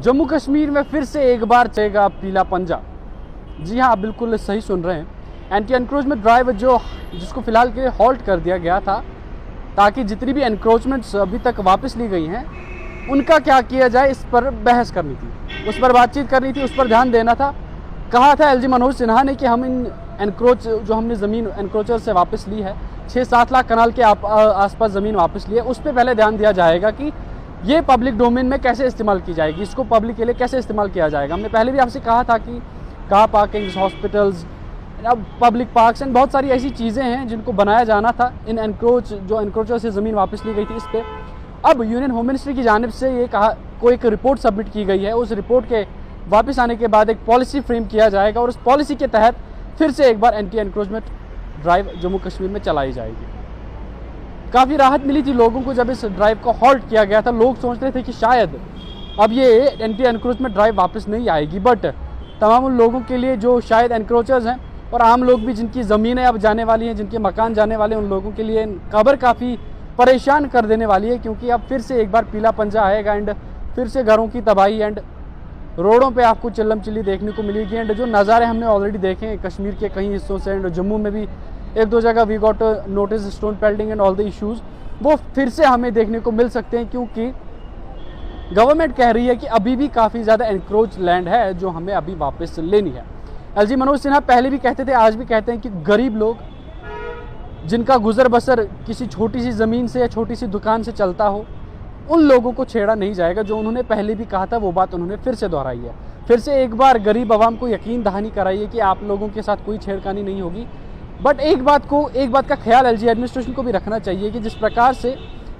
जम्मू कश्मीर में फिर से एक बार चलेगा पीला पंजा। जी हाँ, आप बिल्कुल सही सुन रहे हैं। एंटी एनक्रोचमेंट ड्राइव जिसको फिलहाल के लिए हॉल्ट कर दिया गया था, ताकि जितनी भी एनक्रोचमेंट्स अभी तक वापस ली गई हैं उनका क्या किया जाए, इस पर बहस करनी थी, उस पर बातचीत करनी थी, उस पर ध्यान देना था। कहा था एलजी मनोज सिन्हा ने कि हम इन जो हमने ज़मीन एनक्रोचर से वापस ली है, 6-7 लाख कनाल के आसपास ज़मीन वापस ली है, उस पर पहले ध्यान दिया जाएगा कि ये पब्लिक डोमेन में कैसे इस्तेमाल की जाएगी, इसको पब्लिक के लिए कैसे इस्तेमाल किया जाएगा। हमने पहले भी आपसे कहा था कि कार पार्किंग्स, हॉस्पिटल्स, अब पब्लिक पार्क्स एंड बहुत सारी ऐसी चीज़ें हैं जिनको बनाया जाना था इन एनक्रोचर से ज़मीन वापस ली गई थी इस पर। अब यूनियन होम मिनिस्ट्री की जानिब से ये एक रिपोर्ट सबमिट की गई है। उस रिपोर्ट के वापस आने के बाद एक पॉलिसी फ्रेम किया जाएगा और उस पॉलिसी के तहत फिर से एक बार anti encroachment drive Jammu Kashmir में चलाई जाएगी। काफ़ी राहत मिली थी लोगों को जब इस ड्राइव को हॉल्ट किया गया था। लोग सोच रहे थे कि शायद अब ये एंटी एनक्रोचमेंट ड्राइव वापस नहीं आएगी, बट तमाम उन लोगों के लिए जो शायद एनक्रोचर्स हैं और आम लोग भी जिनकी ज़मीनें अब जाने वाली हैं, जिनके मकान जाने वाले हैं, उन लोगों के लिए खबर काफ़ी परेशान कर देने वाली है, क्योंकि अब फिर से एक बार पीला पंजा आएगा एंड फिर से घरों की तबाही एंड रोडों पे आपको चिल्लम चिल्ली देखने को मिलेगी। एंड जो नज़ारे हमने ऑलरेडी देखे हैं कश्मीर के कई हिस्सों से एंड जम्मू में भी 1-2 जगह we got notice stone pelting and all the issues, वो फिर से हमें देखने को मिल सकते हैं, क्योंकि गवर्नमेंट कह रही है कि अभी भी काफ़ी ज़्यादा एनक्रोच लैंड है जो हमें अभी वापस लेनी है। एलजी मनोज सिन्हा पहले भी कहते थे, आज भी कहते हैं कि गरीब लोग जिनका गुजर बसर किसी छोटी सी ज़मीन से या छोटी सी दुकान से चलता हो, उन लोगों को छेड़ा नहीं जाएगा। जो उन्होंने पहले भी कहा था वो बात उन्होंने फिर से दोहराई है। फिर से एक बार गरीब आवाम को यकीन दहानी कराई है कि आप लोगों के साथ कोई छेड़खानी नहीं होगी। बट एक बात का ख्याल एलजी एडमिनिस्ट्रेशन को भी रखना चाहिए कि जिस प्रकार से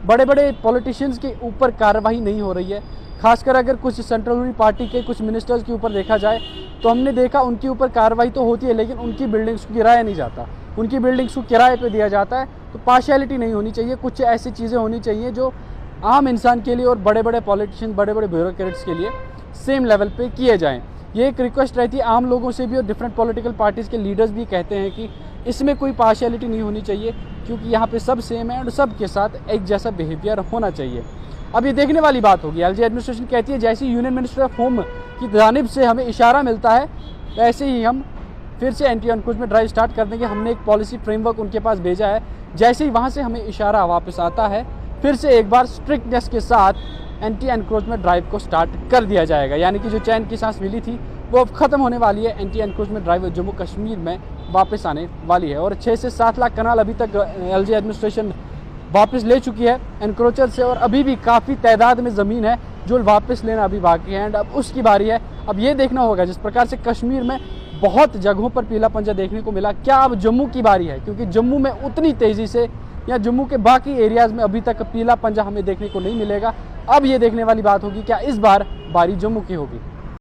बड़े बड़े पॉलिटिशियंस के ऊपर कार्रवाई नहीं हो रही है, खासकर अगर कुछ सेंट्रल पार्टी के कुछ मिनिस्टर्स के ऊपर देखा जाए, तो हमने देखा उनके ऊपर कार्रवाई तो होती है लेकिन उनकी बिल्डिंग्स को गिराया नहीं जाता, उनकी बिल्डिंग्स को किराए पे दिया जाता है। तो पार्शियलिटी नहीं होनी चाहिए, कुछ ऐसी चीज़ें होनी चाहिए जो आम इंसान के लिए और बड़े बड़े पॉलिटिशियन, बड़े बड़े ब्यूरोक्रेट्स के लिए सेम लेवल पे किए जाएं। ये एक रिक्वेस्ट रहती है आम लोगों से भी, और डिफरेंट पॉलिटिकल पार्टीज़ के लीडर्स भी कहते हैं कि इसमें कोई पार्शियलिटी नहीं होनी चाहिए, क्योंकि यहाँ पे सब सेम है और सब के साथ एक जैसा बिहेवियर होना चाहिए। अब ये देखने वाली बात होगी। एलजी एडमिनिस्ट्रेशन कहती है जैसे यूनियन मिनिस्टर ऑफ होम की जानिब से हमें इशारा मिलता है, वैसे ही हम फिर से एंटी एनक्रोचमेंट ड्राइव स्टार्ट कर देंगे। हमने एक पॉलिसी फ्रेमवर्क उनके पास भेजा है, जैसे ही वहाँ से हमें इशारा वापस आता है फिर से एक बार स्ट्रिक्टनेस के साथ एंटी एनक्रोचमेंट ड्राइव को स्टार्ट कर दिया जाएगा। यानी कि जो चैन की सांस मिली थी वो अब ख़त्म होने वाली है। Anti encroachment drive Jammu Kashmir में वापस आने वाली है और 6 से 7 लाख कनाल अभी तक एलजी एडमिनिस्ट्रेशन वापस ले चुकी है एनक्रोचर से, और अभी भी काफ़ी तादाद में ज़मीन है जो वापस लेना अभी बाकी है। एंड अब उसकी बारी है। अब ये देखना होगा जिस प्रकार से कश्मीर में बहुत जगहों पर पीला पंजा देखने को मिला, क्या अब जम्मू की बारी है, क्योंकि जम्मू में उतनी तेज़ी से या जम्मू के बाकी एरियाज़ में अभी तक पीला पंजा हमें देखने को नहीं मिलेगा। अब ये देखने वाली बात होगी क्या इस बार बारी जम्मू की होगी।